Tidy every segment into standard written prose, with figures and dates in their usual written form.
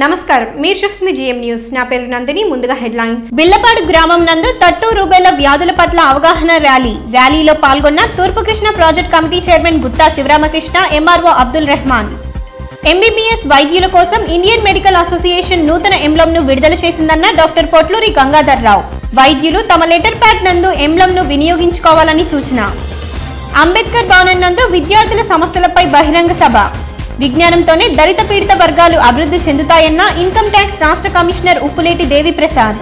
నమస్కారం మీరు చూస్తున్న జిఎం న్యూస్ నా పేరు నందిని ముందుగా హెడ్లైన్స్ బిల్లపాడు గ్రామం నందు తట్టు రూబెల్లా వ్యాధుల పట్ల అవగాహన ర్యాలీలో పాల్గొన్న తూర్పు Krishna project committee chairman Gutta Sivaramakrishna MRO Abdul Rahman MBBS వైద్యుల కోసం ఇండియన్ మెడికల్ అసోసియేషన్ నూతన ఎంబ్లమ్ ను విడుదల చేసిందన్న డాక్టర్ పొట్లూరి గంగాధర్ రావు వైద్యులు తమ లెటర్ ప్యాడ్ నందు ఎంబ్లమ్ ను వినియోగించుకోవాలని సూచన అంబేద్కర్ భవన్ నందు విద్యార్థుల సమస్యలపై బహిరంగ సభ విజ్ఞానంతోనే దళిత పీడిత వర్గాలు అభివృద్ధి చెందుతాయన్న ఇన్కమ్ ట్యాక్స్ రాష్ట్ర కమిషనర్ ఉప్పులేటి దేవిప్రసాద్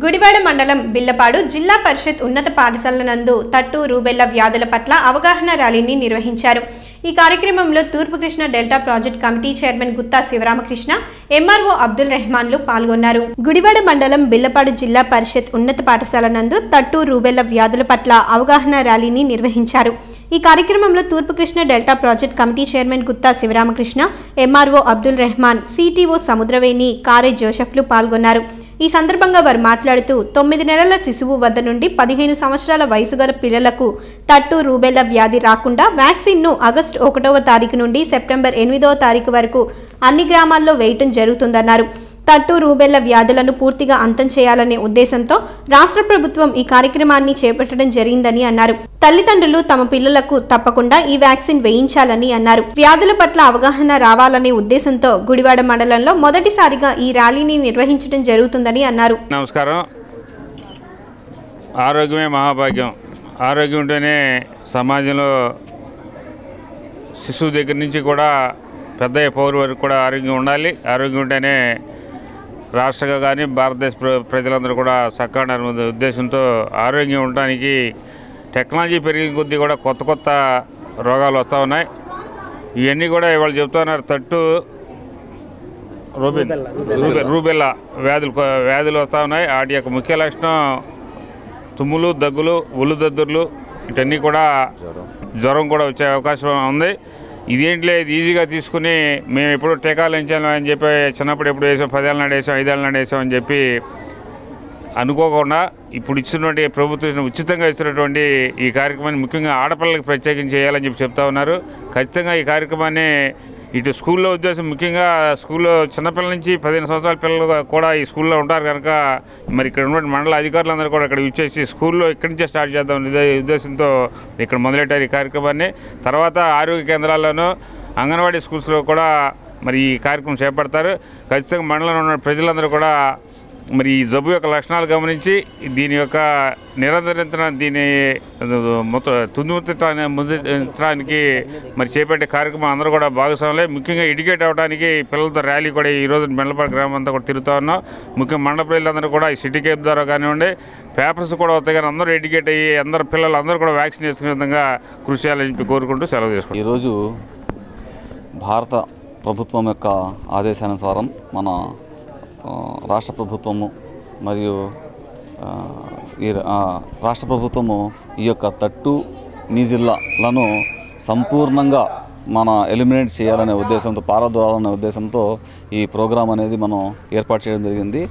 గుడివాడ మండలం బిల్లపాడు జిల్లా పరిషత్ ఉన్నత పాఠశాల నందు తట్టు రూబెల్లా వ్యాధుల పట్ల అవగాహన ర్యాలీని నిర్వహించారు. ఈ కార్యక్రమంలో తూర్పు Krishna delta project committee chairman Gutta Sivaramakrishna MRO Abdul రెహమాన్లు పాల్గొన్నారు. గుడివాడ మండలం బిల్లపాడు జిల్లా పరిషత్ ఉన్నత పాఠశాల నందు తట్టు రూబెల్లా వ్యాధుల పట్ల అవగాహన ర్యాలీని నిర్వహించారు. ఈ కార్యక్రమంలో తూర్పు Krishna delta project committee chairman Gutta Sivaramakrishna, MRO Abdul Rehman, CTO Samudraveni, కారే జోసెఫ్లు పాల్గొన్నారు. ఈ సందర్భంగా వారు మాట్లాడుతూ 9 నెలల శిశువు వద్ద నుండి 15 సంవత్సరాల వయసు గల పిల్లలకు తట్టు రూబెల్లా వ్యాధి రాకుండా వ్యాక్సిన్ను ఆగస్టు 1వ తారీఖు నుండి సెప్టెంబర్ 8వ తారీఖు వరకు అన్ని గ్రామాల్లో వేయటం జరుగుతుందన్నారు. తట్టు రూబెల్లా వ్యాధులను పూర్తిగా అంతం చేయాలనే ఉద్దేశంతో రాష్ట్ర ప్రభుత్వం ఈ కార్యక్రమాన్ని చేపట్టడం జరిగిందని అన్నారు. తల్లిదండ్రులు తమ పిల్లలకు తప్పకుండా ఈ వ్యాక్సిన్ వేయించాలని అన్నారు. వ్యాధుల పట్ల అవగాహన రావాలనే ఉద్దేశంతో గుడివాడ మండలంలో మొదటిసారిగా ఈ ర్యాలీని నిర్వహించడం జరుగుతుందని అన్నారు. నమస్కారం. ఆరోగ్యమే మహాభాగ్యం. ఆరోగ్యం ఉంటేనే సమాజంలో శిశువు దగ్గర నుంచి కూడా పెద్ద పౌరు వరకు కూడా ఆరోగ్యం ఉండాలి. ఆరోగ్యం ఉంటేనే రాష్ట్రంగా కానీ భారతదేశ ప్రజలందరూ కూడా చక్కగా ఉద్దేశంతో ఆరోగ్యం ఉండటానికి టెక్నాలజీ పెరిగిన కొద్దీ కూడా కొత్త రోగాలు వస్తూ ఉన్నాయి. ఇవన్నీ కూడా ఇవాళ చెప్తున్నారు. తట్టు రూబెల్లా వ్యాధులు వస్తూ ఉన్నాయి. వాటి యొక్క ముఖ్య లక్షణం తుమ్ములు, దగ్గులు, ఒళ్ళు దద్దుర్లు, ఇవన్నీ కూడా జ్వరం కూడా వచ్చే అవకాశం ఉంది. ఇదేంటిలే ఇది ఈజీగా తీసుకుని మేము ఎప్పుడు టీకాలు వేయించాము అని చెప్పి చిన్నప్పుడు ఎప్పుడు వేసాం, 10 ఏళ్ళ నాడు వేసాం, 5 ఏళ్ళ నాడు వేసాం అని చెప్పి అనుకోకుండా ఇప్పుడు ఇచ్చినటువంటి ప్రభుత్వం ఉచితంగా ఇస్తున్నటువంటి ఈ కార్యక్రమాన్ని ముఖ్యంగా ఆడపిల్లలకు ప్రత్యేకించి చేయాలని చెప్పి చెప్తా ఉన్నారు. ఖచ్చితంగా ఈ కార్యక్రమాన్ని ఇటు స్కూల్లో ఉద్దేశం ముఖ్యంగా స్కూల్లో చిన్నపిల్లల నుంచి 15 సంవత్సరాల పిల్లలు కూడా ఈ స్కూల్లో ఉంటారు కనుక మరి ఇక్కడ ఉన్నటువంటి మండల అధికారులందరూ కూడా ఇక్కడ ఇచ్చేసి స్కూల్లో ఇక్కడి నుంచే స్టార్ట్ చేద్దాం ఉద్దేశంతో ఇక్కడ మొదలెట్టారు ఈ కార్యక్రమాన్ని. తర్వాత ఆరోగ్య కేంద్రాల్లోనూ అంగన్వాడీ స్కూల్స్లో కూడా మరి ఈ కార్యక్రమం చేపడతారు. ఖచ్చితంగా మండలంలో ఉన్న ప్రజలందరూ కూడా మరి ఈ జబ్బు యొక్క లక్షణాలు గమనించి దీని యొక్క నిరంతర దీని ముందుంచడానికి మరి చేపట్టే కార్యక్రమం అందరూ కూడా భాగస్వాములే. ముఖ్యంగా ఎడ్యుకేట్ అవ్వడానికి పిల్లలతో ర్యాలీ కూడా ఈరోజు మెండలపాడు గ్రామం అంతా కూడా తిరుగుతూ ఉన్నాం. ముఖ్యంగా మండల ప్రజలందరూ కూడా ఈ సిటీ కేప్ ద్వారా కానివ్వండి, పేపర్స్ కూడా వస్తాయి కానీ అందరూ ఎడ్యుకేట్ అయ్యి అందరూ పిల్లలు అందరూ కూడా వ్యాక్సిన్ చేసుకునే విధంగా కృషి చేయాలని చెప్పి కోరుకుంటూ సెలవు చేసుకుంటాం. ఈరోజు భారత ప్రభుత్వం యొక్క ఆదేశానుసారం మన రాష్ట్ర ప్రభుత్వము మరియు ఈ రాష్ట్ర ప్రభుత్వము ఈ యొక్క తట్టు మీజిల్లాలను సంపూర్ణంగా మన ఎలిమినేట్ చేయాలనే ఉద్దేశంతో, పారదోలాలనే ఉద్దేశంతో ఈ ప్రోగ్రాం అనేది మనం ఏర్పాటు చేయడం జరిగింది.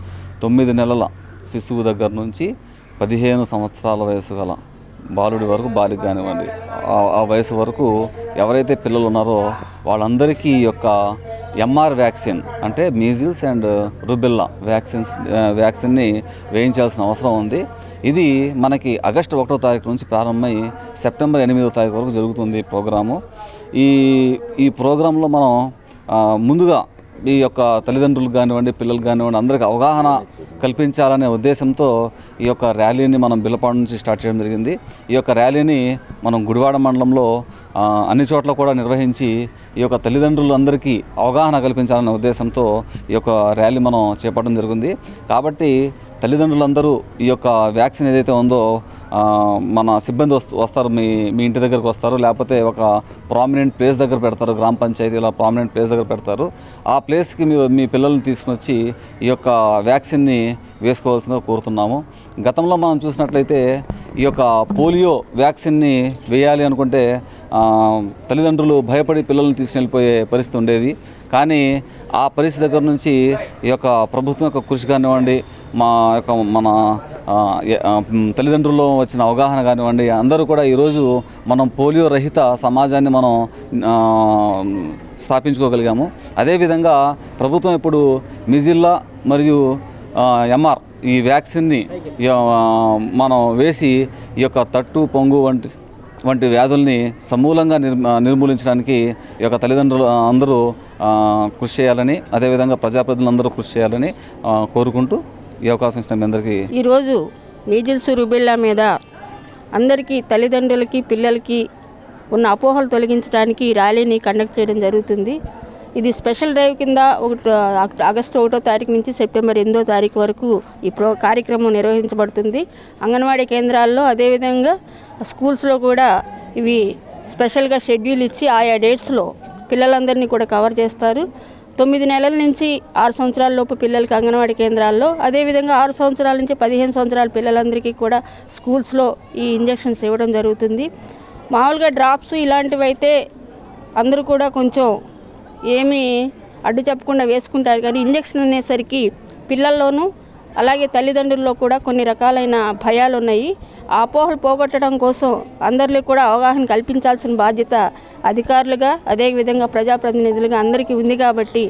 9 నెలల శిశువు దగ్గర నుంచి 15 సంవత్సరాల వయసు గల బాలుడి వరకు, బాలిక కానివ్వండి, ఆ వయసు వరకు ఎవరైతే పిల్లలు ఉన్నారో వాళ్ళందరికీ ఈ యొక్క ఎంఆర్ వ్యాక్సిన్ అంటే మీజిల్స్ అండ్ రూబెల్లా వ్యాక్సిన్ని వేయించాల్సిన అవసరం ఉంది. ఇది మనకి ఆగస్టు 1వ తారీఖు నుంచి ప్రారంభమై సెప్టెంబర్ 8వ తారీఖు వరకు జరుగుతుంది ప్రోగ్రాము. ఈ ప్రోగ్రాంలో మనం ముందుగా ఈ యొక్క తల్లిదండ్రులు కానివ్వండి, పిల్లలు కానివ్వండి అందరికీ అవగాహన కల్పించాలనే ఉద్దేశంతో ఈ యొక్క ర్యాలీని మనం బిల్లపాడు నుంచి స్టార్ట్ చేయడం జరిగింది. ఈ యొక్క ర్యాలీని మనం గుడివాడ మండలంలో అన్ని చోట్ల కూడా నిర్వహించి ఈ యొక్క తల్లిదండ్రులందరికీ అవగాహన కల్పించాలనే ఉద్దేశంతో ఈ యొక్క ర్యాలీ మనం చేపట్టడం జరిగింది. కాబట్టి తల్లిదండ్రులందరూ ఈ యొక్క వ్యాక్సిన్ ఏదైతే ఉందో మన సిబ్బంది వస్తారు, మీ ఇంటి దగ్గరకు వస్తారు, లేకపోతే ఒక ప్రామినెంట్ ప్లేస్ దగ్గర పెడతారు, గ్రామ పంచాయతీలో ప్రామినెంట్ ప్లేస్ దగ్గర పెడతారు. ఆ ప్లేస్కి మీరు మీ పిల్లల్ని తీసుకుని వచ్చి ఈ యొక్క వ్యాక్సిన్ని వేసుకోవాల్సిందిగా కోరుతున్నాము. గతంలో మనం చూసినట్లయితే ఈ యొక్క పోలియో వ్యాక్సిన్ని వేయాలి అనుకుంటే తల్లిదండ్రులు భయపడి పిల్లల్ని తీసుకుని వెళ్ళిపోయే పరిస్థితి ఉండేది. కానీ ఆ పరిస్థితి దగ్గర నుంచి ఈ యొక్క ప్రభుత్వం యొక్క కృషి కానివ్వండి, మన తల్లిదండ్రుల్లో వచ్చిన అవగాహన కానివ్వండి, అందరూ కూడా ఈరోజు మనం పోలియో రహిత సమాజాన్ని మనం స్థాపించుకోగలిగాము. అదేవిధంగా ప్రభుత్వం ఇప్పుడు మిజిల్లా మరియు ఎంఆర్ ఈ వ్యాక్సిన్ని మనం వేసి ఈ యొక్క తట్టు పొంగు వంటి వ్యాధుల్ని సమూలంగా నిర్మూలించడానికి ఈ యొక్క తల్లిదండ్రులు అందరూ కృషి చేయాలని, అదేవిధంగా ప్రజాప్రతినిధులందరూ కృషి చేయాలని కోరుకుంటూ ఈ అవకాశం ఇచ్చిన మీ అందరికీ ఈరోజు మీజిల్స్ రూబెల్లా మీద అందరికీ తల్లిదండ్రులకి పిల్లలకి ఉన్న అపోహలు తొలగించడానికి ఈ ర్యాలీని కండక్ట్ చేయడం జరుగుతుంది. ఇది స్పెషల్ డ్రైవ్ కింద ఆగస్టు 1వ తారీఖు నుంచి సెప్టెంబర్ 8వ తారీఖు వరకు ఈ కార్యక్రమం నిర్వహించబడుతుంది. అంగన్వాడీ కేంద్రాల్లో అదేవిధంగా స్కూల్స్లో కూడా ఇవి స్పెషల్గా షెడ్యూల్ ఇచ్చి ఆయా డేట్స్లో పిల్లలందరినీ కూడా కవర్ చేస్తారు. 9 నెలల నుంచి 6 సంవత్సరాల లోపు పిల్లలకి అంగన్వాడీ కేంద్రాల్లో, అదేవిధంగా 6 సంవత్సరాల నుంచి 15 సంవత్సరాల పిల్లలందరికీ కూడా స్కూల్స్లో ఈ ఇంజెక్షన్స్ ఇవ్వడం జరుగుతుంది. మామూలుగా డ్రాప్స్ ఇలాంటివి అయితే అందరూ కూడా కొంచెం ఏమీ అడ్డు చెప్పకుండా వేసుకుంటారు, కానీ ఇంజెక్షన్ అనేసరికి పిల్లల్లోనూ అలాగే తల్లిదండ్రుల్లో కూడా కొన్ని రకాలైన భయాలు ఉన్నాయి. ఆ అపోహలు పోగొట్టడం కోసం అందరిలో కూడా అవగాహన కల్పించాల్సిన బాధ్యత అధికారులుగా అదేవిధంగా ప్రజాప్రతినిధులుగా అందరికీ ఉంది. కాబట్టి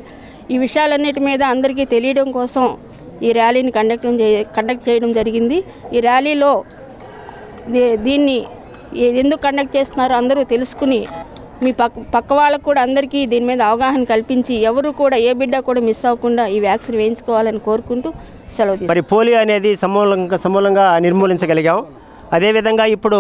ఈ విషయాలన్నిటి మీద అందరికీ తెలియడం కోసం ఈ ర్యాలీని కండక్ట్ చేయడం జరిగింది. ఈ ర్యాలీలో దీన్ని ఎందుకు కండక్ట్ చేస్తున్నారో అందరూ తెలుసుకుని మీ పక్క వాళ్ళకు కూడా అందరికీ దీని మీద అవగాహన కల్పించి ఎవరు కూడా ఏ బిడ్డ కూడా మిస్ అవ్వకుండా ఈ వ్యాక్సిన్ వేయించుకోవాలని కోరుకుంటూ సెలవు తీసుకుంటాం. మరి పోలియో అనేది సమూలంగా నిర్మూలించగలిగాం. అదేవిధంగా ఇప్పుడు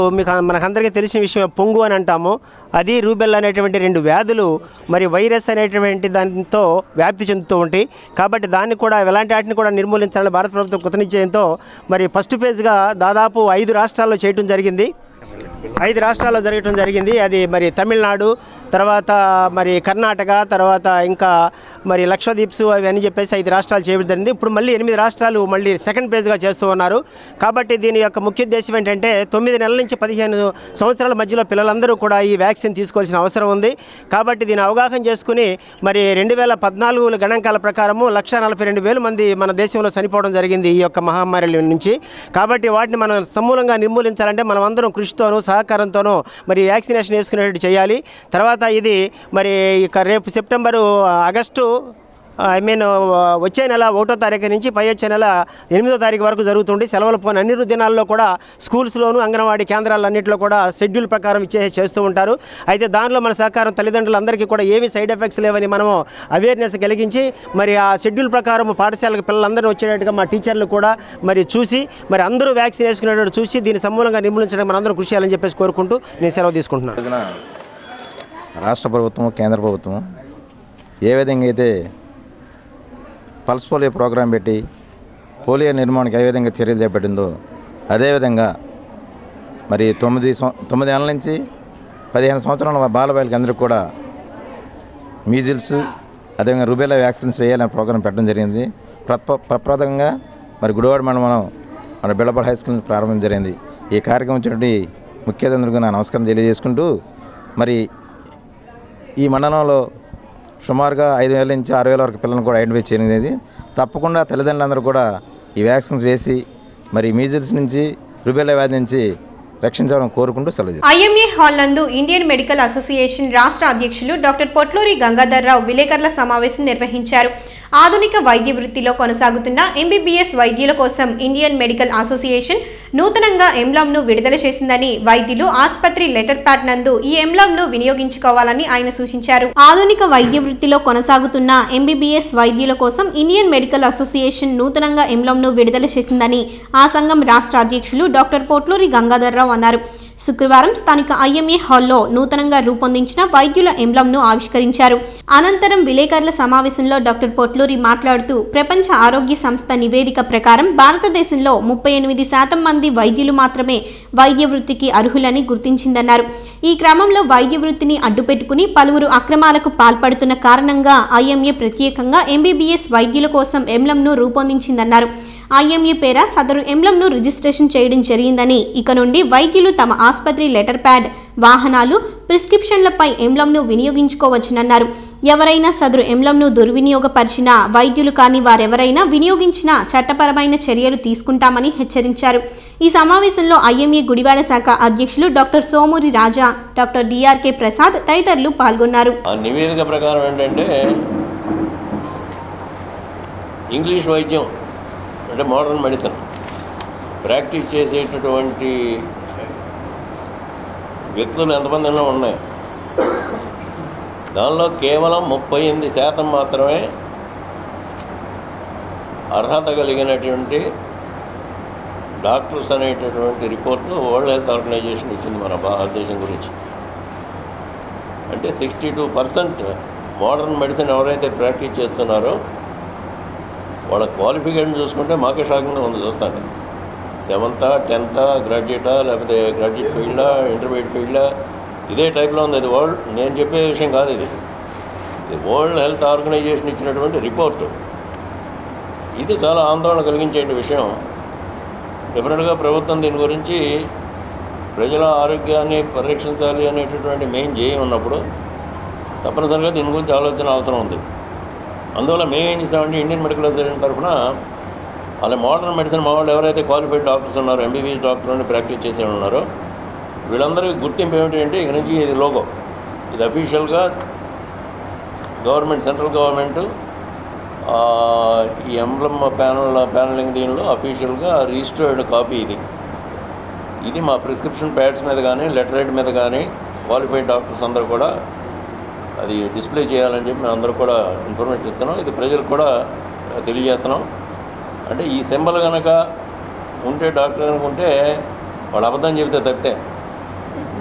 మనకందరికీ తెలిసిన విషయం పొంగు అని అంటాము. అది రూబెల్లా అనేటువంటి 2 వ్యాధులు మరి వైరస్ అనేటువంటి దానితో వ్యాప్తి చెందుతూ ఉంటాయి. కాబట్టి దాన్ని కూడా ఎలాంటి వాటిని కూడా నిర్మూలించాలని భారత ప్రభుత్వం కృతనిశ్చయంతో మరి ఫస్ట్ ఫేజ్గా దాదాపు 5 రాష్ట్రాల్లో చేయడం జరిగింది. 5 రాష్ట్రాల్లో జరగడం జరిగింది. అది మరి తమిళనాడు, తర్వాత మరి కర్ణాటక, తర్వాత ఇంకా మరి లక్షద్వీప్స్ అవన్నీ చెప్పేసి 5 రాష్ట్రాలు చేయడం జరిగింది. ఇప్పుడు మళ్ళీ 8 రాష్ట్రాలు మళ్ళీ సెకండ్ ఫేజ్గా చేస్తూ ఉన్నారు. కాబట్టి దీని యొక్క ముఖ్య ఉద్దేశం ఏంటంటే 9 నెలల నుంచి 15 సంవత్సరాల మధ్యలో పిల్లలందరూ కూడా ఈ వ్యాక్సిన్ తీసుకోవాల్సిన అవసరం ఉంది. కాబట్టి దీన్ని అవగాహన చేసుకుని మరి 2014 గణాంకాల ప్రకారము 1,42,000 మంది మన దేశంలో చనిపోవడం జరిగింది ఈ యొక్క మహమ్మారి నుంచి. కాబట్టి వాటిని మనం సమూలంగా నిర్మూలించాలంటే మనం అందరం కృషితోనూ సహకారంతోనూ మరి వ్యాక్సినేషన్ వేసుకునేటట్టు చేయాలి. తర్వాత ఇది మరి రేపు ఆగస్టు వచ్చే నెల 1వ తారీఖు నుంచి వచ్చే నెల 8వ తారీఖు వరకు జరుగుతుంది. సెలవులు పోయిన అన్ని దినాల్లో కూడా స్కూల్స్లోను అంగన్వాడీ కేంద్రాలన్నింటిలో కూడా షెడ్యూల్ ప్రకారం చేస్తూ ఉంటారు. అయితే దానిలో మన సహకారం తల్లిదండ్రులందరికీ కూడా ఏమీ సైడ్ ఎఫెక్ట్స్ లేవని మనము అవేర్నెస్ కలిగించి మరి ఆ షెడ్యూల్ ప్రకారం పాఠశాలకు పిల్లలందరూ వచ్చేటట్టుగా మా టీచర్లు కూడా మరి చూసి మరి అందరూ వ్యాక్సిన్ వేసుకునేటట్టు చూసి దీన్ని సమూలంగా నిర్మూలించడానికి మనందరూ కృషి చేయాలని చెప్పేసి కోరుకుంటూ నేను సెలవు తీసుకుంటున్నాను. రాష్ట్ర ప్రభుత్వం, కేంద్ర ప్రభుత్వం ఏ విధంగా అయితే పల్స్ పోలియో ప్రోగ్రాం పెట్టి పోలియో నిర్మాణానికి ఏ విధంగా చర్యలు చేపట్టిందో అదేవిధంగా మరి 9 నెలల నుంచి 15 సంవత్సరాల బాలబాలికలకు అందరికీ కూడా మీజిల్స్ అదేవిధంగా రుబెలా వ్యాక్సిన్స్ వేయాలనే ప్రోగ్రాం పెట్టడం జరిగింది. ప్రప్రథమంగా మరి గుడివాడ మండలం మన బిళ్ళపాడు హై స్కూల్ ప్రారంభం జరిగింది. ఈ కార్యక్రమం వచ్చినటువంటి ముఖ్య అతిథులకు నా నమస్కారం తెలియజేసుకుంటూ మరి ఈ మండలంలో సుమారుగా 5,000 నుంచి 6,000 వరకు పిల్లలను కూడా ఐడెంటిఫై చేయలేదు. తప్పకుండా తల్లిదండ్రులందరూ కూడా ఈ వ్యాక్సిన్స్ వేసి మరి మీజిల్స్ నుంచి రుబెలా వ్యాధి నుంచి రక్షించాలని కోరుకుంటూ సెలవు. ఐఎంఏ హాల్ నందు ఇండియన్ మెడికల్ అసోసియేషన్ రాష్ట్ర అధ్యక్షులు డాక్టర్ పొట్లూరి గంగాధర్రావు విలేకరుల సమావేశం నిర్వహించారు. ఆధునిక వైద్య వృత్తిలో కొనసాగుతున్న ఎంబీబీఎస్ వైద్యుల కోసం ఇండియన్ మెడికల్ అసోసియేషన్ నూతనంగా ఎంబ్లామ్ను విడుదల చేసిందని, వైద్యులు ఆసుపత్రి లెటర్ ప్యాడ్ నందు ఈ ఎంబ్లామ్ను వినియోగించుకోవాలని ఆయన సూచించారు. ఆధునిక వైద్య వృత్తిలో కొనసాగుతున్న ఎంబీబీఎస్ వైద్యుల కోసం ఇండియన్ మెడికల్ అసోసియేషన్ నూతనంగా ఎంబ్లామ్ను విడుదల చేసిందని ఆ సంఘం రాష్ట్ర అధ్యక్షులు డాక్టర్ పొట్లూరి గంగాధర్రావు అన్నారు. శుక్రవారం స్థానిక ఐఎంఏ హాల్లో నూతనంగా రూపొందించిన వైద్యుల ఎంబ్లంను ఆవిష్కరించారు. అనంతరం విలేకరుల సమావేశంలో డాక్టర్ పొట్లూరి మాట్లాడుతూ ప్రపంచ ఆరోగ్య సంస్థ నివేదిక ప్రకారం భారతదేశంలో 38% మంది వైద్యులు మాత్రమే వైద్య వృత్తికి అర్హులని గుర్తించిందన్నారు. ఈ క్రమంలో వైద్య వృత్తిని అడ్డుపెట్టుకుని పలువురు అక్రమాలకు పాల్పడుతున్న కారణంగా ఐఎంఏ ప్రత్యేకంగా ఎంబీబీఎస్ వైద్యుల కోసం ఎంబ్లంను రూపొందించిందన్నారు. ఐఎంఏ పేర సదరు ఎంబ్లంను రిజిస్ట్రేషన్ చేయడం జరిగిందని, ఇక నుండి వైద్యులు తమ ఆసుపత్రి లెటర్ ప్యాడ్, వాహనాలు, ప్రిస్క్రిప్షన్లపై ఎంబ్లంను వినియోగించుకోవచ్చునన్నారు. ఎవరైనా సదరు ఎంబ్లంను దుర్వినియోగపరిచినా వైద్యులు కానీ వారెవరైనా వినియోగించినా చట్టపరమైన చర్యలు తీసుకుంటామని హెచ్చరించారు. ఈ సమావేశంలో ఐఎంఏ గుడివాడ శాఖ అధ్యక్షులు డాక్టర్ సోమూరి రాజా, డాక్టర్ డిఆర్కే ప్రసాద్ తదితరులు పాల్గొన్నారు. ఆ నివేదిక ప్రకారం ఏంటంటే ఇంగ్లీష్ వైద్యం అంటే మోడర్న్ మెడిసిన్ ప్రాక్టీస్ చేసేటటువంటి వ్యక్తులు ఎంతమందిలో ఉన్నాయి, దానిలో కేవలం 38% మాత్రమే అర్హత కలిగినటువంటి డాక్టర్స్ అనేటటువంటి రిపోర్టు వరల్డ్ హెల్త్ ఆర్గనైజేషన్ ఇచ్చింది మన భారతదేశం గురించి. అంటే 62% మోడర్న్ మెడిసిన్ ఎవరైతే ప్రాక్టీస్ చేస్తున్నారో వాళ్ళ క్వాలిఫికేషన్ చూసుకుంటే మాకే షాకింగ్గా ఉంది. చూస్తాను 7th 10th గ్రాడ్యుయేటా లేకపోతే గ్రాడ్యుయేట్ ఫీల్డా ఇంటర్మీడియట్ ఫీల్డా ఇదే టైప్లో ఉంది. అది నేను చెప్పే విషయం కాదు, ఇది వరల్డ్ హెల్త్ ఆర్గనైజేషన్ ఇచ్చినటువంటి రిపోర్టు. ఇది చాలా ఆందోళన కలిగించే విషయం. డెఫినెట్గా ప్రభుత్వం దీని గురించి ప్రజల ఆరోగ్యాన్ని పరిరక్షించాలి అనేటటువంటి మెయిన్ ధ్యేయం ఉన్నప్పుడు తప్పనిసరిగా దీని గురించి ఆలోచన అవసరం ఉంది. అందువల్ల మేము ఏం చేసామంటే ఇండియన్ మెడికల్ అసోసియేషన్ తరఫున అలా మోడర్న్ మెడిసిన్ మా వాళ్ళు ఎవరైతే క్వాలిఫైడ్ డాక్టర్స్ ఉన్నారో, ఎంబీబీఎస్ డాక్టర్ని ప్రాక్టీస్ చేసే ఉన్నారో వీళ్ళందరికీ గుర్తింపు ఏమిటంటే ఇక నుంచి ఇది లోగో, ఇది అఫీషియల్గా గవర్నమెంట్ సెంట్రల్ గవర్నమెంట్ ఈ ఎంబ్లమ్ ప్యానలింగ్ దీనిలో అఫీషియల్గా రిజిస్టర్డ్ కాపీ ఇది మా ప్రిస్క్రిప్షన్ ప్యాడ్స్ మీద కానీ లెటర్ హెడ్ మీద కానీ క్వాలిఫైడ్ డాక్టర్స్ అందరూ కూడా అది డిస్ప్లే చేయాలని చెప్పి మేము అందరూ కూడా ఇన్ఫర్మేషన్ ఇస్తున్నాం. ఇది ప్రజలకు కూడా తెలియజేస్తున్నాం. అంటే ఈ సింబల్ కనుక ఉంటే డాక్టర్ అనుకుంటే వాళ్ళు అబద్ధం చెబితే తప్పితే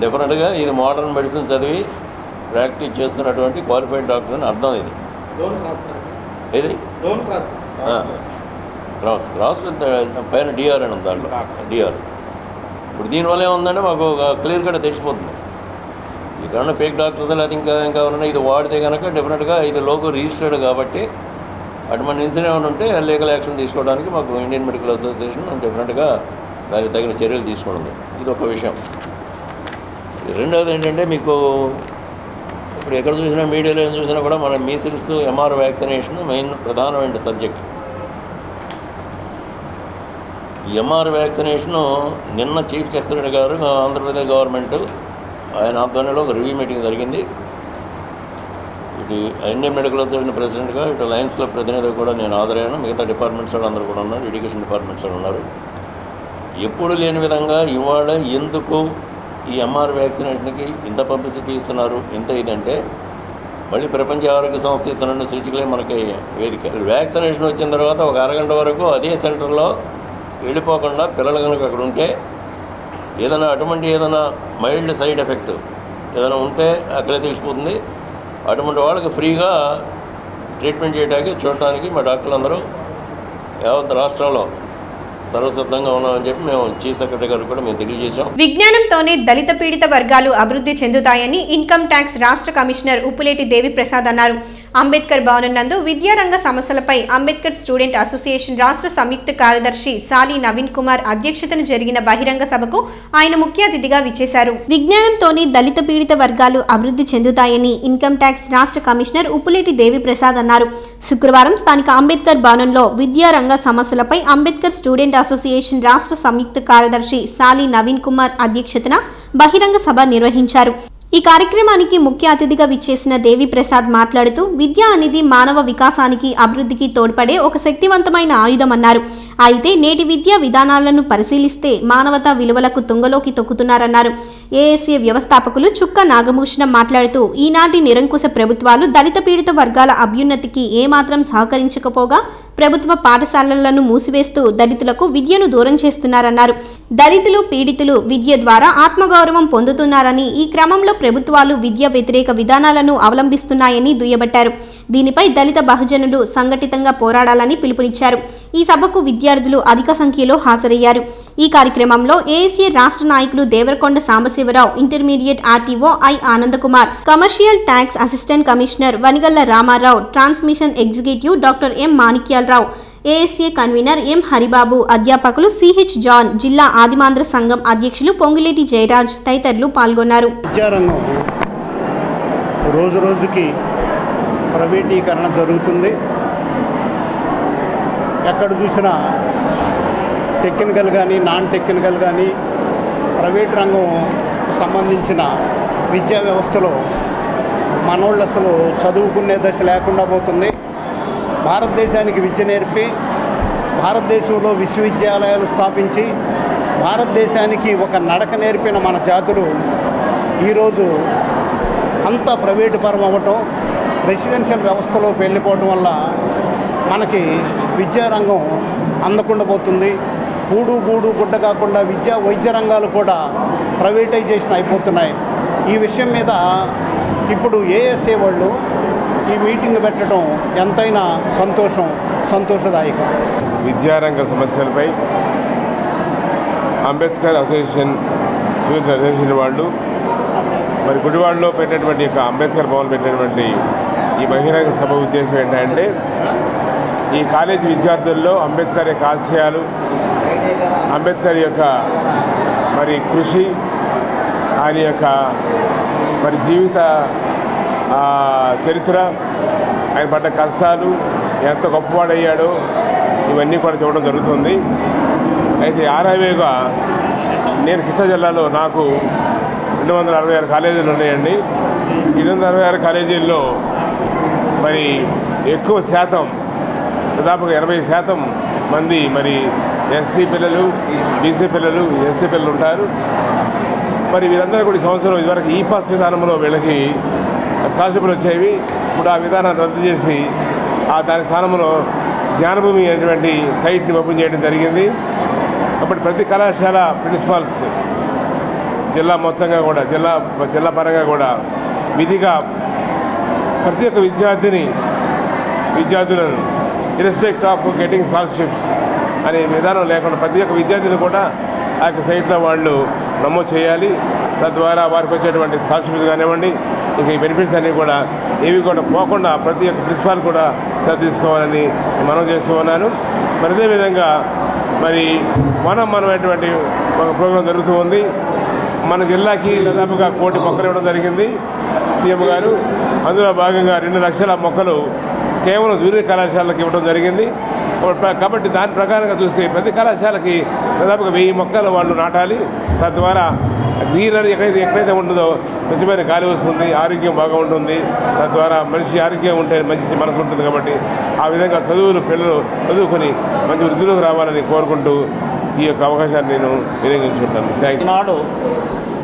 డెఫినెట్గా ఇది మోడర్న్ మెడిసిన్ చదివి ప్రాక్టీస్ చేస్తున్నటువంటి క్వాలిఫైడ్ డాక్టర్ అని అర్థం. ఇది క్రాస్ పైన డిఆర్ అని ఉంది, దాంట్లో డిఆర్. ఇప్పుడు దీనివల్ల ఏముందంటే మాకు క్లియర్ కట్ తెలిసిపోతుంది. ఇక్కడ ఫేక్ డాక్టర్స్ లేకపోతే ఇంకా ఎవరైనా ఇది వాడితే కనుక డెఫినెట్గా ఇది లోగో రిజిస్టర్డ్ కాబట్టి అటువంటి ఇన్సిడెంట్ ఏమైనా ఉంటే లీగల్ యాక్షన్ తీసుకోవడానికి మాకు ఇండియన్ మెడికల్ అసోసియేషన్ డెఫినెట్గా దానికి తగిన చర్యలు తీసుకుంటుంది. ఇది ఒక విషయం. రెండవది ఏంటంటే మీకు ఇప్పుడు ఎక్కడ చూసినా మీడియాలో ఏం చూసినా కూడా మన మీసిల్స్ ఎంఆర్ వ్యాక్సినేషన్ మెయిన్ ప్రధానమైన సబ్జెక్ట్. ఈ ఎంఆర్ వ్యాక్సినేషను నిన్న చీఫ్ సెక్రటరీ గారు ఆంధ్రప్రదేశ్ గవర్నమెంట్ ఆయన ఆధ్వర్యంలో ఒక రివ్యూ మీటింగ్ జరిగింది. ఇటు ఇండియన్ మెడికల్ అసోసియేషన్ ప్రెసిడెంట్గా ఇటు లయన్స్ క్లబ్ ప్రతినిధిగా కూడా నేను హాజరయ్యాను. మిగతా డిపార్ట్మెంట్స్ వాళ్ళు అందరూ కూడా ఉన్నారు, ఎడ్యుకేషన్ డిపార్ట్మెంట్స్ వాళ్ళు ఉన్నారు. ఎప్పుడు లేని విధంగా ఇవాళ ఎందుకు ఈ ఎంఆర్ వ్యాక్సినేషన్కి ఇంత పబ్లిసిటీ ఇస్తున్నారు, ఇంత ఇదంటే మళ్ళీ ప్రపంచ ఆరోగ్య సంస్థ ఇస్తున్న సూచికలే మనకి వేదిక. వ్యాక్సినేషన్ వచ్చిన తర్వాత ఒక అరగంట వరకు అదే సెంటర్లో వెళ్ళిపోకుండా పిల్లలు కనుక అక్కడ ఉంటే ఏదైనా మైల్డ్ సైడ్ ఎఫెక్ట్ ఏదైనా ఉంటే అక్కడే తెలిసిపోతుంది. అటువంటి వాళ్ళకి ఫ్రీగా ట్రీట్మెంట్ చేయడానికి చూడటానికి మా డాక్టర్లు అందరూ యావత్ రాష్ట్రంలో సర్వసిద్ధంగా ఉన్నామని చెప్పి మేము చీఫ్ సెక్రటరీ గారు కూడా మేము తెలియజేశాం. విజ్ఞానంతోనే దళిత పీడిత వర్గాలు అభివృద్ధి చెందుతాయని ఇన్కమ్ ట్యాక్స్ రాష్ట్ర కమిషనర్ ఉప్పులేటి దేవి ప్రసాద్ అన్నారు. అంబేద్కర్ భవనం నందు విద్యారంగ సమస్యలపై అంబేద్కర్ స్టూడెంట్ అసోసియేషన్ రాష్ట్ర సంయుక్త కార్యదర్శి సాలి నవీన్ కుమార్ అధ్యక్షతన జరిగిన బహిరంగ సభకు ఆయన ముఖ్య అతిథిగా విచ్చేశారు. విజ్ఞానంతోనే దళిత పీడిత వర్గాలు అభివృద్ధి చెందుతాయని ఇన్కమ్ ట్యాక్స్ రాష్ట్ర కమిషనర్ ఉప్పులేటి దేవి ప్రసాద్ అన్నారు. శుక్రవారం స్థానిక అంబేద్కర్ భవనంలో విద్యారంగ సమస్యలపై అంబేద్కర్ స్టూడెంట్ అసోసియేషన్ రాష్ట్ర సంయుక్త కార్యదర్శి సాలి నవీన్ కుమార్ అధ్యక్షతన బహిరంగ సభ నిర్వహించారు. ఈ కార్యక్రమానికి ముఖ్య అతిథిగా విచ్చేసిన దేవి ప్రసాద్ మాట్లాడుతూ విద్య అనేది మానవ వికాసానికి అభివృద్ధికి తోడ్పడే ఒక శక్తివంతమైన ఆయుధమన్నారు. అయితే నేటి విద్యా విధానాలను పరిశీలిస్తే మానవతా విలువలకు తుంగలోకి తొక్కుతున్నారన్నారు. ఏఎస్ఏ వ్యవస్థాపకులు చుక్క నాగభూషణం మాట్లాడుతూ ఈనాటి నిరంకుశ ప్రభుత్వాలు దళిత పీడిత వర్గాల అభ్యున్నతికి ఏమాత్రం సహకరించకపోగా ప్రభుత్వ పాఠశాలలను మూసివేస్తూ దళితులకు విద్యను దూరం చేస్తున్నారన్నారు. దళితులు పీడితులు విద్య ద్వారా ఆత్మగౌరవం పొందుతున్నారని, ఈ క్రమంలో ప్రభుత్వాలు విద్య వ్యతిరేక విధానాలను అవలంబిస్తున్నాయని దుయ్యబట్టారు. దీనిపై దళిత బహుజనులు సంఘటితంగా పోరాడాలని పిలుపునిచ్చారు. ఈ సభకు విద్యార్థులు అధిక సంఖ్యలో హాజరయ్యారు. ఈ కార్యక్రమంలో ఏఎస్ఏ రాష్ట్ర నాయకులు Devarakonda Sambasivarao, intermediate RTO I Anandkumar, commercial tax assistant commissioner Vanigalla Ramarao, transmission executive doctor M Manikyalarao, ASA convener M Haribabu, అధ్యాపకులు సిహెచ్ జాన్, జిల్లా ఆదిమాంధ్ర సంఘం అధ్యక్షులు పొంగులేటి జయరాజ్ తదితరులు పాల్గొన్నారు. విద్యారంగం రోజు రోజుకి ప్రైవేటీకరణ జరుగుతుంది. ఎక్కడ చూసినా టెక్నికల్ కానీ నాన్ టెక్నికల్ కానీ ప్రైవేట్ రంగం సంబంధించిన విద్యా వ్యవస్థలో మనోళ్ళు అసలు చదువుకునే దశ లేకుండా పోతుంది. భారతదేశానికి విద్య నేర్పి భారతదేశంలో విశ్వవిద్యాలయాలు స్థాపించి భారతదేశానికి ఒక నడక నేర్పిన మన జాతులు ఈరోజు అంతా ప్రైవేటు పరం అవ్వటం, రెసిడెన్షియల్ వ్యవస్థలోకి వెళ్ళిపోవటం వల్ల మనకి విద్యారంగం అందకుండా పోతుంది. కూడు గూడు గుడ్డ కాకుండా విద్యా వైద్య రంగాలు కూడా ప్రైవేటైజేషన్ అయిపోతున్నాయి. ఈ విషయం మీద ఇప్పుడు ఏఎస్ఏ వాళ్ళు ఈ మీటింగ్ పెట్టడం ఎంతైనా సంతోషదాయకం. విద్యారంగ సమస్యలపై అంబేద్కర్ అసోసియేషన్ వాళ్ళు మరి గుడివాడలో పెట్టినటువంటి అంబేద్కర్ భవన్ పెట్టినటువంటి ఈ బహిరంగ సభ ఉద్దేశం ఏంటంటే ఈ కాలేజీ విద్యార్థుల్లో అంబేద్కర్ యొక్క ఆశయాలు, అంబేద్కర్ యొక్క మరి కృషి, ఆయన యొక్క మరి జీవిత చరిత్ర, ఆయన పడ్డ కష్టాలు, ఎంత గొప్పవాడయ్యాడో ఇవన్నీ కూడా చూడడం జరుగుతుంది. అయితే ఆరావేగా నేను కృష్ణా జిల్లాలో నాకు 266 కాలేజీలు ఉన్నాయండి. 266 కాలేజీల్లో మరి ఎక్కువ శాతం దాదాపుగా 80% మంది మరి ఎస్సీ పిల్లలు, బీసీ పిల్లలు, ఎస్టీ పిల్లలు ఉంటారు. మరి వీరందరూ కూడా ఈ సంవత్సరం ఇదివరకు ఈ పాస్ విధానంలో వీళ్ళకి స్కాలర్షిప్లు వచ్చేవి. ఇప్పుడు ఆ విధానాన్ని రద్దు చేసి దాని స్థానంలో జ్ఞానభూమి అనేటువంటి సైట్ని ఓపెన్ చేయడం జరిగింది. కాబట్టి ప్రతి కళాశాల ప్రిన్సిపాల్స్ జిల్లా మొత్తంగా కూడా జిల్లా పరంగా కూడా విధిగా ప్రతి ఒక్క విద్యార్థులను ఇర్రెస్పెక్ట్ ఆఫ్ గెటింగ్ స్కాలర్షిప్స్ అనే విధానం లేకుండా ప్రతి ఒక్క విద్యార్థిని కూడా ఆ యొక్క సైట్లో వాళ్ళు నమోదు చేయాలి. తద్వారా వారికి వచ్చేటువంటి స్కాలర్షిప్స్ కానివ్వండి, ఇంకా ఈ బెనిఫిట్స్ అన్నీ కూడా ఏవి కూడా పోకుండా ప్రతి ఒక్క ప్రిన్సిపాల్ కూడా శ్రద్ధ తీసుకోవాలని మనం చేస్తూ ఉన్నాను. మరి అదేవిధంగా మరి మనమైనటువంటి ఒక ప్రోగ్రాం జరుగుతూ ఉంది. మన జిల్లాకి దాదాపుగా 1 కోటి మొక్కలు ఇవ్వడం జరిగింది సీఎం గారు. అందులో భాగంగా 2 లక్షల మొక్కలు కేవలం జూనియర్ కళాశాలకు ఇవ్వడం జరిగింది. కాబట్టి దాని ప్రకారంగా చూస్తే ప్రతి కళాశాలకి దాదాపుగా 1000 మొక్కలు వాళ్ళు నాటాలి. తద్వారా గ్రీనరీ ఎక్కడైతే ఉంటుందో స్వచ్ఛమైన గాలి వస్తుంది, ఆరోగ్యం బాగా ఉంటుంది. తద్వారా మనిషి ఆరోగ్యం ఉంటే మంచి మనసు ఉంటుంది. కాబట్టి ఆ విధంగా పిల్లలు చదువుకొని మంచి వృద్ధిలోకి రావాలని కోరుకుంటూ ఈ యొక్క అవకాశాన్ని నేను వినియోగించుకుంటాను. Thank you. ఈనాడు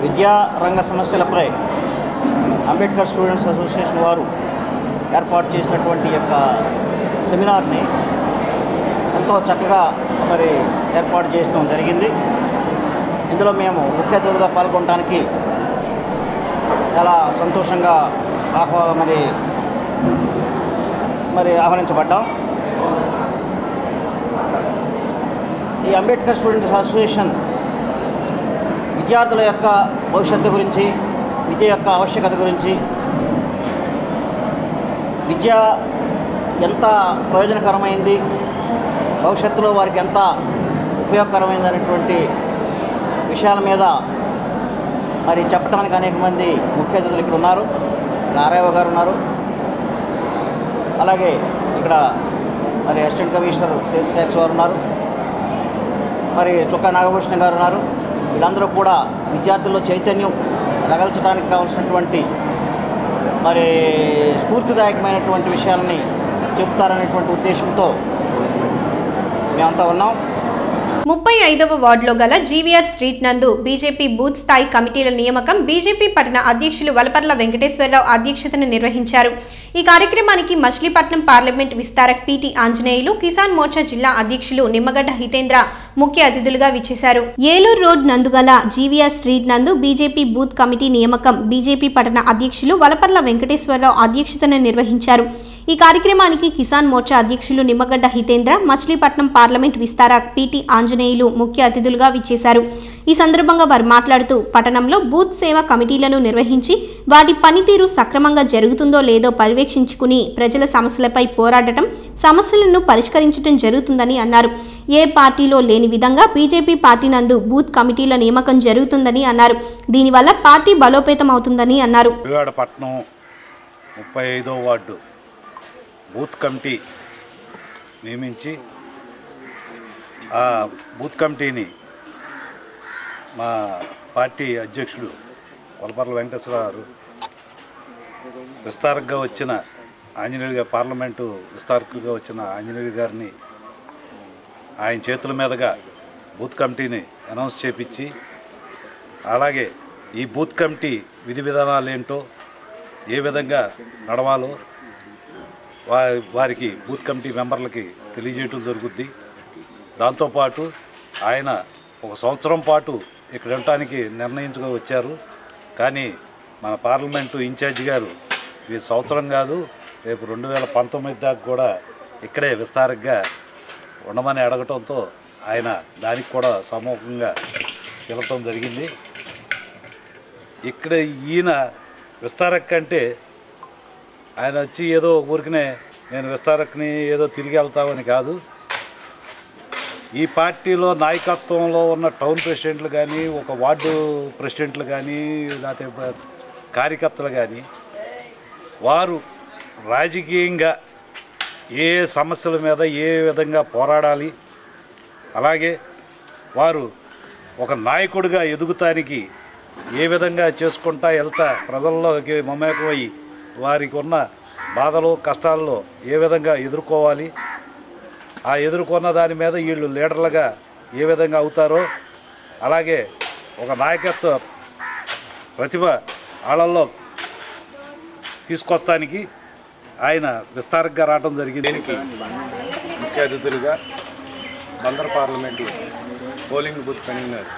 విద్యారంగ సమస్యలపై అంబేద్కర్ స్టూడెంట్స్ అసోసియేషన్ వారు ఏర్పాటు చేసినటువంటి యొక్క సెమినార్ని ఎంతో చక్కగా మరి ఏర్పాటు చేయడం జరిగింది. ఇందులో మేము ముఖ్య అతిథిగా పాల్గొనడానికి చాలా సంతోషంగా ఆహ్వానించబడ్డాం. ఈ అంబేద్కర్ స్టూడెంట్స్ అసోసియేషన్ విద్యార్థుల యొక్క భవిష్యత్తు గురించి, విద్య యొక్క ఆవశ్యకత గురించి, విద్య ఎంత ప్రయోజనకరమైంది, భవిష్యత్తులో వారికి ఎంత ఉపయోగకరమైంది అనేటువంటి విషయాల మీద మరి చెప్పడానికి అనేక మంది ముఖ్య అతిథులు ఇక్కడ ఉన్నారు. ఆర్ఐఓ గారు ఉన్నారు, అలాగే ఇక్కడ మరి అసిస్టెంట్ కమిషనర్ సేల్స్ ట్యాక్స్ వారు ఉన్నారు, మరి చుక్కా నాగభూషణ్ గారు ఉన్నారు. వీళ్ళందరూ కూడా విద్యార్థుల్లో చైతన్యం రగల్చడానికి కావాల్సినటువంటి మరి స్ఫూర్తిదాయకమైనటువంటి విషయాలని చెప్తారనేటువంటి ఉద్దేశంతో మేమంతా ఉన్నాం. 35వ వార్డులో గల జీవీఆర్ స్ట్రీట్ నందు బీజేపీ బూత్ స్థాయి కమిటీల నియామకం బీజేపీ పట్టణ అధ్యక్షులు వలపర్ల వెంకటేశ్వరరావు అధ్యక్షతన నిర్వహించారు. ఈ కార్యక్రమానికి మచిలీపట్నం పార్లమెంట్ విస్తారక్ పీటీ ఆంజనేయులు, కిసాన్ మోర్చా జిల్లా అధ్యక్షులు నిమ్మగడ్డ హితేంద్ర ముఖ్య అతిథులుగా విచ్చేశారు. ఏలూరు రోడ్ నందుగల జీవీఆర్ స్ట్రీట్ నందు బీజేపీ బూత్ కమిటీ నియామకం బీజేపీ పట్టణ అధ్యక్షులు వలపర్ల వెంకటేశ్వరరావు అధ్యక్షతన నిర్వహించారు. ఈ కార్యక్రమానికి కిసాన్ మోర్చా అధ్యక్షులు నిమ్మగడ్డ హితేంద్ర, మచిలీపట్నం పార్లమెంట్ విస్తారక్ పీటీ ఆంజనేయులు ముఖ్య అతిథులుగా విచ్చేశారు. ఈ సందర్భంగా వారు మాట్లాడుతూ పట్టణంలో బూత్ సేవా కమిటీలను నిర్వహించి వాటి పనితీరు సక్రమంగా జరుగుతుందో లేదో పర్యవేక్షించుకుని ప్రజల సమస్యలపై పోరాడటం, సమస్యలను పరిష్కరించడం జరుగుతుందని అన్నారు. ఏ పార్టీలో లేని విధంగా బీజేపీ పార్టీ నందు బూత్ కమిటీల నియామకం జరుగుతుందని అన్నారు. దీనివల్ల పార్టీ బలోపేతం అవుతుందని అన్నారు. 35వ వార్డు బూత్ కమిటీ నియమించి ఆ బూత్ కమిటీని మా పార్టీ అధ్యక్షుడు కొలపర్ల వెంకటేశ్వరరావు గారు విస్తారకుగా వచ్చిన ఆంజనేయులు గారు పార్లమెంటు విస్తారకులుగా వచ్చిన ఆంజనేయులు గారిని ఆయన చేతుల మీదుగా బూత్ కమిటీని అనౌన్స్ చేపించి అలాగే ఈ బూత్ కమిటీ విధి విధానాలు ఏంటో ఏ విధంగా నడవాలో వారికి బూత్ కమిటీ మెంబర్లకి తెలియజేయటం జరుగుద్ది. దాంతోపాటు ఆయన 1 సంవత్సరం పాటు ఇక్కడ ఉండటానికి నిర్ణయించుకొని వచ్చారు. కానీ మన పార్లమెంటు ఇన్ఛార్జి గారు ఈ సంవత్సరం కాదు రేపు 2019 దాకా కూడా ఇక్కడే విస్తారంగా ఉండమని అడగటంతో ఆయన దానికి కూడా సమూహంగా పిలవటం జరిగింది. ఇక్కడ ఈయన విస్తారక్ అంటే ఆయన వచ్చి ఏదో ఊరికనే నేను విస్తారక్ని ఏదో తిరిగి వెళ్తామని కాదు. ఈ పార్టీలో నాయకత్వంలో ఉన్న టౌన్ ప్రెసిడెంట్లు కానీ ఒక వార్డు ప్రెసిడెంట్లు కానీ లేకపోతే కార్యకర్తలు కానీ వారు రాజకీయంగా ఏ సమస్యల మీద ఏ విధంగా పోరాడాలి, అలాగే వారు ఒక నాయకుడిగా ఎదుగుతానికి ఏ విధంగా చేసుకుంటా వెళ్తా ప్రజల్లోకి మమేకమయ్యి వారికి ఉన్న బాధలు కష్టాల్లో ఏ విధంగా ఎదుర్కోవాలి, ఆ ఎదుర్కొన్న దాని మీద వీళ్ళు లీడర్లుగా ఏ విధంగా అవుతారో అలాగే ఒక నాయకత్వ ప్రతిభ వాళ్ళల్లో తీసుకొస్తానికి ఆయన విస్తారంగా రావడం జరిగింది. దీనికి ముఖ్య అతిథులుగా Bandar parliament polling booth convener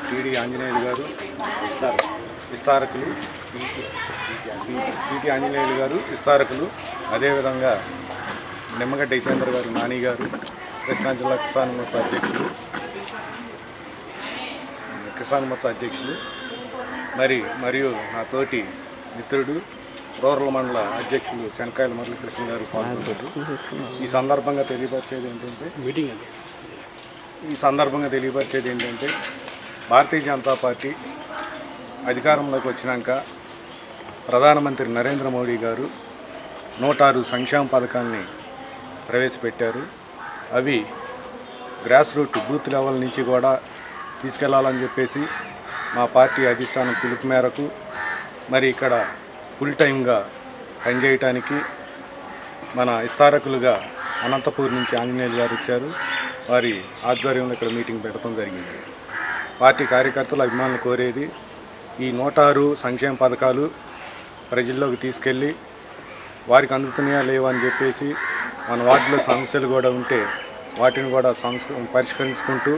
TD Anjaneyulu గారు, విస్తారకులు టీటీ ఆంజనేయులు గారు విస్తారకులు, అదేవిధంగా నిమ్మగడ్డ ఇతేంద్ర గారు నాని గారు, కృష్ణా జిల్లా కిసాన్ మోర్చా అధ్యక్షులు మరియు నా తోటి మిత్రుడు రూరల్ మండల అధ్యక్షులు చెనకాయల మురళీకృష్ణ గారు పాల్గొంటారు. ఈ సందర్భంగా తెలియపరిచేది ఏంటంటే భారతీయ జనతా పార్టీ అధికారంలోకి వచ్చినాక ప్రధానమంత్రి నరేంద్ర మోడీ గారు 106 సంక్షేమ పథకాలని ప్రవేశపెట్టారు. అవి గ్రాస్ రూట్ బూత్ లెవెల్ నుంచి కూడా తీసుకెళ్లాలని చెప్పేసి మా పార్టీ అధిష్టానం పిలుపు మేరకు మరి ఇక్కడ ఫుల్ టైమ్గా పనిచేయటానికి మన విస్తారకులుగా అనంతపూర్ నుంచి ఆంజనేయులు గారు వచ్చారు. వారి ఆధ్వర్యంలో ఇక్కడ మీటింగ్ పెట్టడం జరిగింది. పార్టీ కార్యకర్తలు అభిమానులు కోరేది ఈ 106 సంక్షేమ పథకాలు ప్రజల్లోకి తీసుకెళ్ళి వారికి అందుతున్నాయా లేవా అని చెప్పేసి మన వార్డులో సమస్యలు కూడా ఉంటే వాటిని కూడా పరిష్కరించుకుంటూ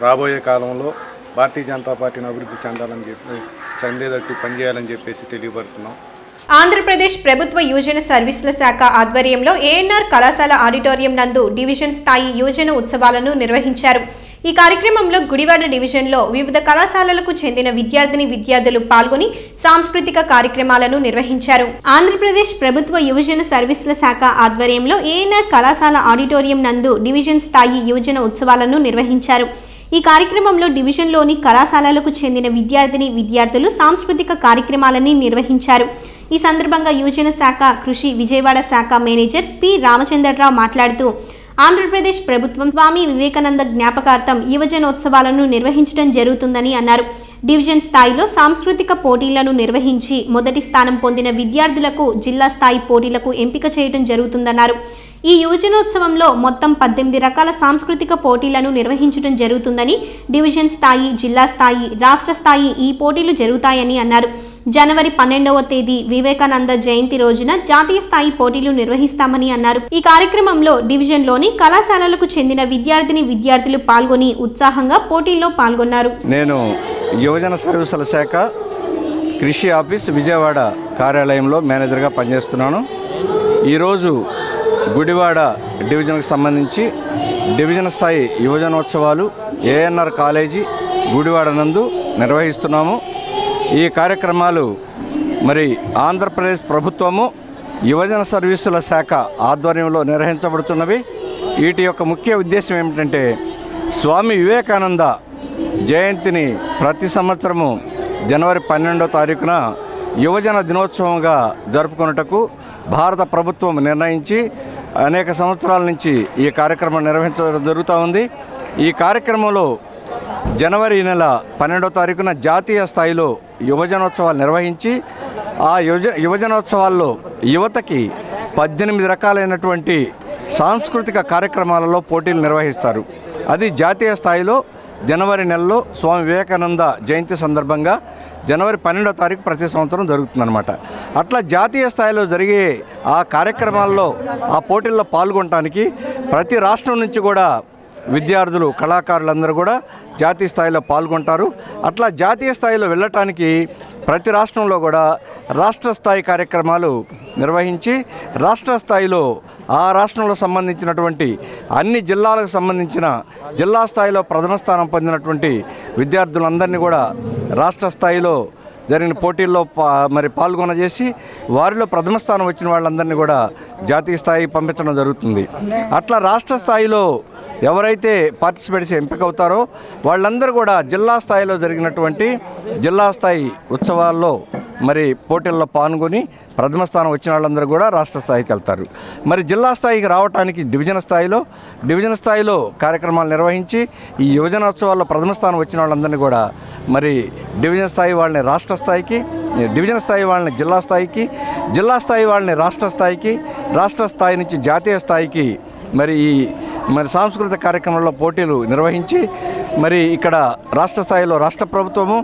రాబోయే కాలంలో భారతీయ జనతా పార్టీని అభివృద్ధి చెందేటట్టు పనిచేయాలని చెప్పేసి తెలియపరుస్తున్నాం. ఆంధ్రప్రదేశ్ ప్రభుత్వ యువజన సర్వీసుల శాఖ ఆధ్వర్యంలో ఏఎన్ఆర్ కళాశాల ఆడిటోరియం నందు డివిజన్ స్థాయి యువజన ఉత్సవాలను నిర్వహించారు. ఈ కార్యక్రమంలో గుడివాడ డివిజన్లో వివిధ కళాశాలలకు చెందిన విద్యార్థులు పాల్గొని సాంస్కృతిక కార్యక్రమాలను నిర్వహించారు. ఆంధ్రప్రదేశ్ ప్రభుత్వ యువజన సర్వీసుల శాఖ ఆధ్వర్యంలో ఏఎన్ఆర్ కళాశాల ఆడిటోరియం నందు డివిజన్ స్థాయి యువజన ఉత్సవాలను నిర్వహించారు. ఈ కార్యక్రమంలో డివిజన్లోని కళాశాలలకు చెందిన విద్యార్థులు సాంస్కృతిక కార్యక్రమాలని నిర్వహించారు. ఈ సందర్భంగా యువజన శాఖ కృషి విజయవాడ శాఖ మేనేజర్ పి రామచంద్రరావు మాట్లాడుతూ ఆంధ్రప్రదేశ్ ప్రభుత్వం స్వామి వివేకానంద జ్ఞాపకార్థం యువజనోత్సవాలను నిర్వహించడం జరుగుతుందని అన్నారు. డివిజన్ స్థాయిలో సాంస్కృతిక పోటీలను నిర్వహించి మొదటి స్థానం పొందిన విద్యార్థులకు జిల్లా స్థాయి పోటీలకు ఎంపిక చేయడం జరుగుతుందన్నారు. ఈ యువజనోత్సవంలో మొత్తం 18 రకాల సాంస్కృతిక పోటీలను నిర్వహించడం జరుగుతుందని, డివిజన్ స్థాయి, జిల్లా స్థాయి, రాష్ట్ర స్థాయి ఈ పోటీలు జరుగుతాయని అన్నారు. జనవరి 12వ తేదీ వివేకానంద జయంతి రోజున జాతీయ స్థాయి పోటీలు నిర్వహిస్తామని అన్నారు. ఈ కార్యక్రమంలో డివిజన్లోని కళాశాలలకు చెందిన విద్యార్థులు పాల్గొని ఉత్సాహంగా పోటీల్లో పాల్గొన్నారు. నేను యువజన సర్వీసుల శాఖ కృషి ఆఫీస్ విజయవాడ కార్యాలయంలో మేనేజర్గా పనిచేస్తున్నాను. ఈరోజు గుడివాడ డివిజన్కి సంబంధించి డివిజన్ స్థాయి యువజనోత్సవాలు ఏఎన్ఆర్ కాలేజీ గుడివాడ నందు నిర్వహిస్తున్నాము. ఈ కార్యక్రమాలు మరి ఆంధ్రప్రదేశ్ ప్రభుత్వము యువజన సర్వీసుల శాఖ ఆధ్వర్యంలో నిర్వహించబడుతున్నవి. వీటి యొక్క ముఖ్య ఉద్దేశం ఏమిటంటే స్వామి వివేకానంద జయంతిని ప్రతి సంవత్సరము జనవరి 12వ తారీఖున యువజన దినోత్సవంగా జరుపుకున్నటకు భారత ప్రభుత్వం నిర్ణయించి అనేక సంవత్సరాల నుంచి ఈ కార్యక్రమం నిర్వహించడం జరుగుతూ ఉంది. ఈ కార్యక్రమంలో జనవరి నెల 12వ తారీఖున జాతీయ స్థాయిలో యువజనోత్సవాలు నిర్వహించి ఆ యువజనోత్సవాల్లో యువతకి 18 రకాలైనటువంటి సాంస్కృతిక కార్యక్రమాలలో పోటీలు నిర్వహిస్తారు. అది జాతీయ స్థాయిలో జనవరి నెలలో స్వామి వివేకానంద జయంతి సందర్భంగా జనవరి 12వ తారీఖు ప్రతి సంవత్సరం జరుగుతుందన్నమాట. అట్లా జాతీయ స్థాయిలో జరిగే ఆ కార్యక్రమాల్లో ఆ పోటీల్లో పాల్గొనడానికి ప్రతి రాష్ట్రం నుంచి కూడా విద్యార్థులు కళాకారులందరూ కూడా జాతీయ స్థాయిలో పాల్గొంటారు. అట్లా జాతీయ స్థాయిలో వెళ్ళటానికి ప్రతి రాష్ట్రంలో కూడా రాష్ట్ర స్థాయి కార్యక్రమాలు నిర్వహించి రాష్ట్ర స్థాయిలో ఆ రాష్ట్రంలో సంబంధించినటువంటి అన్ని జిల్లాలకు సంబంధించిన జిల్లా స్థాయిలో ప్రథమ స్థానం పొందినటువంటి విద్యార్థులందరినీ కూడా రాష్ట్ర స్థాయిలో జరిగిన పోటీల్లో పాల్గొనజేసి వారిలో ప్రథమ స్థానం వచ్చిన వాళ్ళందరినీ కూడా జాతీయ స్థాయికి పంపించడం జరుగుతుంది. అట్లా రాష్ట్ర స్థాయిలో ఎవరైతే పార్టిసిపేట్స్ ఎంపిక అవుతారో వాళ్ళందరూ కూడా జిల్లా స్థాయిలో జరిగినటువంటి జిల్లా స్థాయి ఉత్సవాల్లో పోటీల్లో పాల్గొని ప్రథమ స్థానం వచ్చిన వాళ్ళందరూ కూడా రాష్ట్ర స్థాయికి వెళ్తారు. జిల్లా స్థాయికి రావడానికి డివిజన్ స్థాయిలో కార్యక్రమాలు నిర్వహించి ఈ యువజనోత్సవాల్లో ప్రథమ స్థానం వచ్చిన వాళ్ళందరినీ కూడా డివిజన్ స్థాయి వాళ్ళని రాష్ట్ర స్థాయికి, డివిజన్ స్థాయి వాళ్ళని జిల్లా స్థాయికి, జిల్లా స్థాయి వాళ్ళని రాష్ట్ర స్థాయికి, రాష్ట్ర స్థాయి నుంచి జాతీయ స్థాయికి సాంస్కృతిక కార్యక్రమంలో పోటీలు నిర్వహించి ఇక్కడ రాష్ట్ర స్థాయిలో రాష్ట్ర ప్రభుత్వము,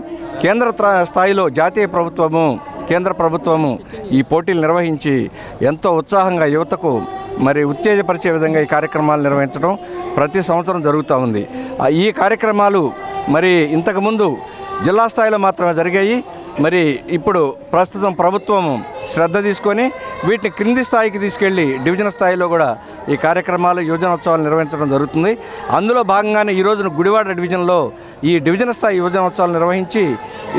కేంద్ర స్థాయిలో జాతీయ ప్రభుత్వము, కేంద్ర ప్రభుత్వము ఈ పోటీలు నిర్వహించి ఎంతో ఉత్సాహంగా యువతకు ఉత్తేజపరిచే విధంగా ఈ కార్యక్రమాలు నిర్వహించడం ప్రతి సంవత్సరం జరుగుతూ ఉంది. ఈ కార్యక్రమాలు ఇంతకుముందు జిల్లా స్థాయిలో మాత్రమే జరిగాయి. ఇప్పుడు ప్రస్తుతం ప్రభుత్వం శ్రద్ధ తీసుకొని వీటిని క్రింది స్థాయికి తీసుకెళ్లి డివిజన్ స్థాయిలో కూడా ఈ కార్యక్రమాలు యువజనోత్సవాలు నిర్వహించడం జరుగుతుంది. అందులో భాగంగానే ఈ రోజున గుడివాడ డివిజన్లో ఈ డివిజన్ స్థాయి యువజనోత్సవాలు నిర్వహించి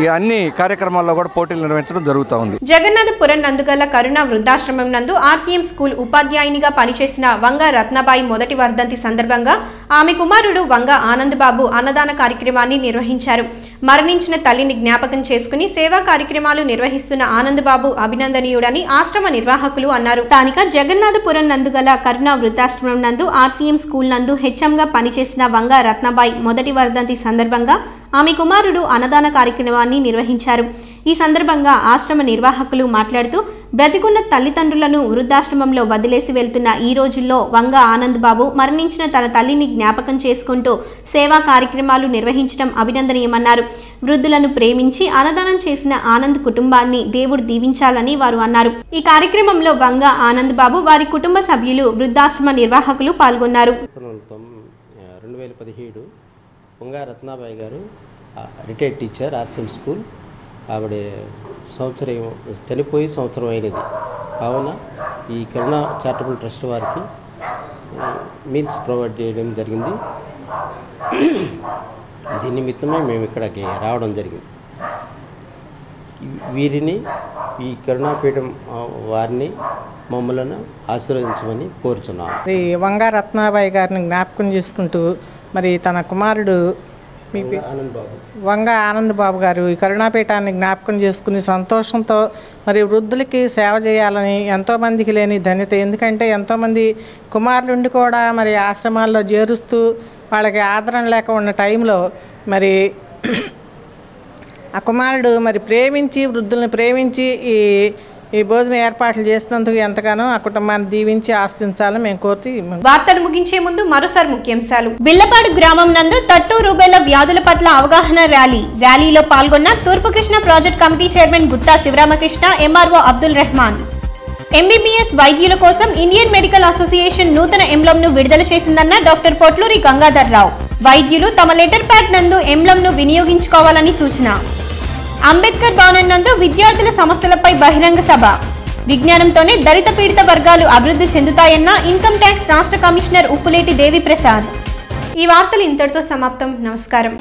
ఈ అన్ని కార్యక్రమాల్లో కూడా పోటీలు నిర్వహించడం జరుగుతూ ఉంది. జగన్నాథపురం నందుగల కరుణ వృద్ధాశ్రమం నందు ఆర్సీఎం స్కూల్ ఉపాధ్యాయునిగా పనిచేసిన వంగ రత్నబాయి మొదటి వర్ధంతి సందర్భంగా ఆమె కుమారుడు వంగ ఆనంద్ బాబు అన్నదాన కార్యక్రమాన్ని నిర్వహించారు. మరణించిన తల్లిని జ్ఞాపకం చేసుకుని సేవా కార్యక్రమాలు నిర్వహిస్తున్న ఆనంద్ బాబు అభినందనీయుడని ఆశ్రమ నిర్వాహకులు అన్నారు. స్థానిక జగన్నాథపురం నందుగల కరుణ వృద్ధాశ్రమం నందు ఆర్సీఎం స్కూల్ నందు హెచ్ఎంగా పనిచేసిన వంగ రత్నబాయి మొదటి వర్ధంతి సందర్భంగా ఆమె కుమారుడు అన్నదాన కార్యక్రమాన్ని నిర్వహించారు. ఈ సందర్భంగా ఆశ్రమ నిర్వాహకులు మాట్లాడుతూ బ్రతికున్న తల్లిదండ్రులను వృద్ధాశ్రమంలో వదిలేసి వెళ్తున్న ఈ రోజుల్లో వంగ ఆనంద్ బాబు మరణించిన తన తల్లిని జ్ఞాపకం చేసుకుంటూ సేవా కార్యక్రమాలు నిర్వహించడం అభినందనీయమన్నారు. వృద్ధులను ప్రేమించి అన్నదానం చేసిన ఆనంద్ కుటుంబాన్ని దేవుడు దీవించాలని వారు అన్నారు. ఈ కార్యక్రమంలో వంగ ఆనంద్ బాబు వారి కుటుంబ సభ్యులు వృద్ధాశ్రమ నిర్వాహకులు పాల్గొన్నారు. 2017 వంగ రత్నాబాయి గారు రిటైర్డ్ టీచర్ ఆర్సీఎం స్కూల్. ఆవిడ సంవత్సరం చనిపోయి సంవత్సరం అయినది కావున ఈ కరుణ చారిటబుల్ ట్రస్ట్ వారికి మీల్స్ ప్రొవైడ్ చేయడం జరిగింది. దీని నిమిత్తమే మేము ఇక్కడికి రావడం జరిగింది. వీరిని ఈ కరుణాపీఠం వారిని మమ్మలను ఆశీర్వదించమని కోరుచున్నాం. వంగ రత్నాబాయి గారిని జ్ఞాపకం చేసుకుంటూ తన కుమారుడు వంగ ఆనంద్ బాబు గారు ఈ కరుణాపీఠాన్ని జ్ఞాపకం చేసుకుని సంతోషంతో వృద్ధులకి సేవ చేయాలని ఎంతోమందికి లేని ధన్యత. ఎందుకంటే ఎంతోమంది కుమారులుండి కూడా ఆశ్రమాల్లో చేరుస్తూ వాళ్ళకి ఆదరణ లేక ఉన్న టైంలో ఆ కుమారుడు ప్రేమించి వృద్ధుల్ని ప్రేమించి ఈ భోజన ఏర్పాట్లు చేసినందుకు ఎంతగానో ఆ కుటుంబాన్ని దీవించి ఆశించాలని మేము కోరుతూ వార్తలు ముగించే ముందు మరోసారి ముఖ్యాంశాలు. విల్లపాడు గ్రామం నందు తట్టు రూబెల్లా వ్యాధుల పట్ల అవగాహన ర్యాలీలో పాల్గొన్న తూర్పు Krishna project committee chairman Gutta Sivaramakrishna, MRO Abdul Rahman. MBBS వైద్యుల కోసం ఇండియన్ మెడికల్ అసోసియేషన్ నూతన ఎంబ్లంను విడుదల చేసిందన్న డాక్టర్ పొట్లూరి గంగాధర్ రావు. వైద్యులు తమ లెటర్ ప్యాడ్ నందు ఎంబ్లంను వినియోగించుకోవాలని సూచన. అంబేద్కర్ భవన్ నందు విద్యార్థుల సమస్యలపై బహిరంగ సభ. విజ్ఞానంతోనే దళిత పీడిత వర్గాలు అభివృద్ధి చెందుతాయన్న ఇన్కమ్ ట్యాక్స్ రాష్ట్ర కమిషనర్ ఉప్పులేటి దేవి ప్రసాద్. ఈ వార్తలు ఇంతటితో సమాప్తం. నమస్కారం.